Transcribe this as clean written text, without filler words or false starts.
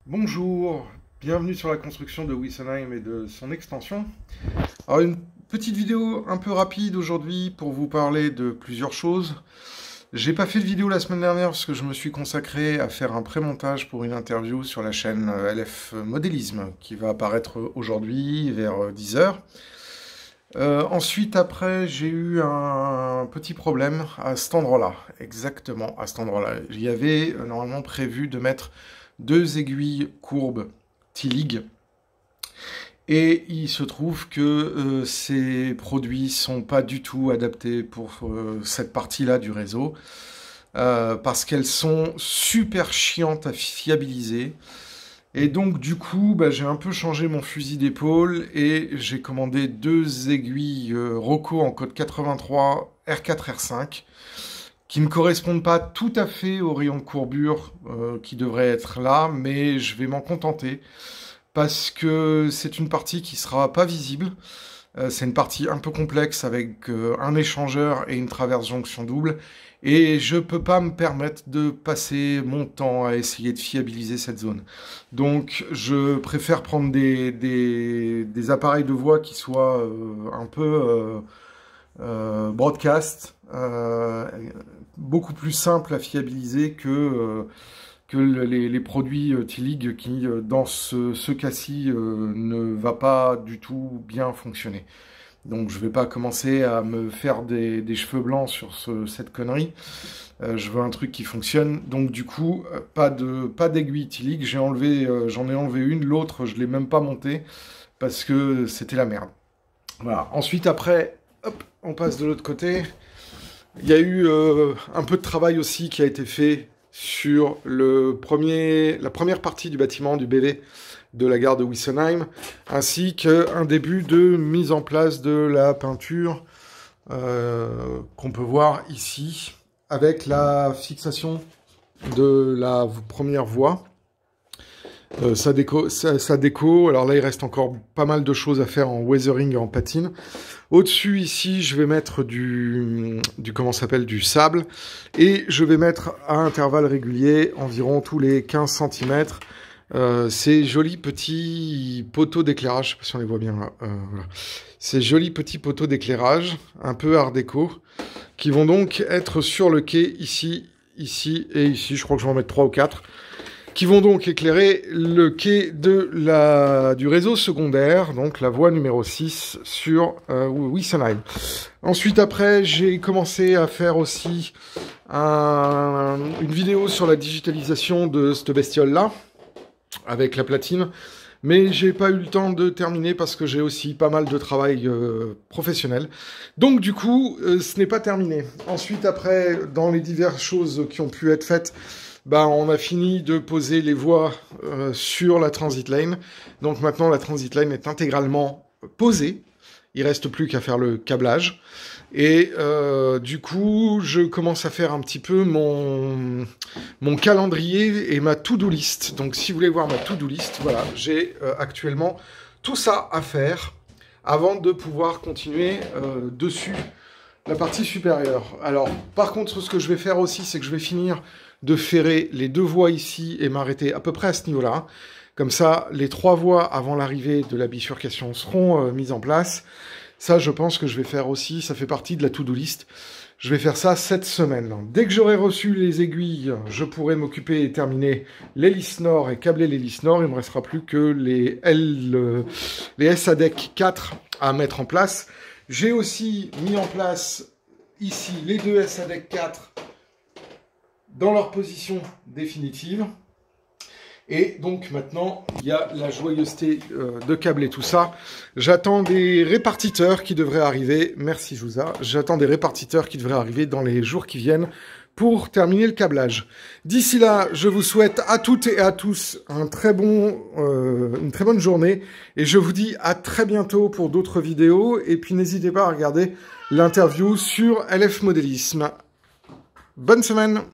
Bonjour, bienvenue sur la construction de Wessenheim et de son extension. Alors une petite vidéo un peu rapide aujourd'hui pour vous parler de plusieurs choses. J'ai pas fait de vidéo la semaine dernière parce que je me suis consacré à faire un pré-montage pour une interview sur la chaîne LF Modélisme qui va apparaître aujourd'hui vers 10 h. Ensuite, après, j'ai eu un petit problème à cet endroit-là, exactement à cet endroit-là. Il y avait normalement prévu de mettre 2 aiguilles courbes T-Lig, et il se trouve que ces produits sont pas du tout adaptés pour cette partie-là du réseau, parce qu'elles sont super chiantes à fiabiliser. Et donc du coup, j'ai un peu changé mon fusil d'épaule et j'ai commandé 2 aiguilles Rocco en code 83 R4 R5 qui ne correspondent pas tout à fait au rayon de courbure qui devrait être là, mais je vais m'en contenter parce que c'est une partie qui sera pas visible. C'est une partie un peu complexe avec un échangeur et une traverse jonction double. Et je peux pas me permettre de passer mon temps à essayer de fiabiliser cette zone. Donc je préfère prendre des appareils de voix qui soient un peu broadcast, beaucoup plus simples à fiabiliser que les produits T-Lig qui, dans ce cas-ci, ne va pas du tout bien fonctionner. Donc je vais pas commencer à me faire des cheveux blancs sur cette connerie. Je veux un truc qui fonctionne. Donc du coup, pas d'aiguille T-Lig. J'en ai enlevé une. L'autre, je l'ai même pas montée parce que c'était la merde. Voilà. Ensuite, après, hop, on passe de l'autre côté. Il y a eu un peu de travail aussi qui a été fait sur la première partie du bâtiment du BV de la gare de Wessenheim, ainsi qu'un début de mise en place de la peinture qu'on peut voir ici, avec la fixation de la première voie. Sa déco, alors là il reste encore pas mal de choses à faire en weathering et en patine. Au-dessus ici je vais mettre du sable, et je vais mettre à intervalles réguliers, environ tous les 15 cm, ces jolis petits poteaux d'éclairage, je sais pas si on les voit bien là, voilà. Ces jolis petits poteaux d'éclairage, un peu art déco, qui vont donc être sur le quai ici, ici et ici, je crois que je vais en mettre 3 ou 4, qui vont donc éclairer le quai du réseau secondaire, donc la voie numéro 6 sur Wessenheim. Ensuite, après, j'ai commencé à faire aussi une vidéo sur la digitalisation de cette bestiole-là, avec la platine, mais j'ai pas eu le temps de terminer parce que j'ai aussi pas mal de travail professionnel. Donc du coup, ce n'est pas terminé. Ensuite, après, dans les diverses choses qui ont pu être faites, on a fini de poser les voies sur la transit lane. Donc maintenant, la transit lane est intégralement posée. Il reste plus qu'à faire le câblage. Et du coup, je commence à faire un petit peu mon calendrier et ma to-do list. Donc si vous voulez voir ma to-do list, voilà, j'ai actuellement tout ça à faire avant de pouvoir continuer dessus la partie supérieure. Alors, par contre, ce que je vais faire aussi, c'est que je vais finir de ferrer les 2 voies ici et m'arrêter à peu près à ce niveau-là. Comme ça, les 3 voies avant l'arrivée de la bifurcation seront mises en place. Ça, je pense que je vais faire aussi, ça fait partie de la to-do list. Je vais faire ça cette semaine. Dès que j'aurai reçu les aiguilles, je pourrai m'occuper et terminer l'hélice nord et câbler l'hélice nord. Il ne me restera plus que les SADEC 4 à mettre en place. J'ai aussi mis en place ici les 2 SADEC 4 dans leur position définitive. Et donc maintenant, il y a la joyeuseté de câbler tout ça. J'attends des répartiteurs qui devraient arriver. Merci Jouza. J'attends des répartiteurs qui devraient arriver dans les jours qui viennent pour terminer le câblage. D'ici là, je vous souhaite à toutes et à tous une très bonne journée. Et je vous dis à très bientôt pour d'autres vidéos. Et puis n'hésitez pas à regarder l'interview sur LF Modélisme. Bonne semaine!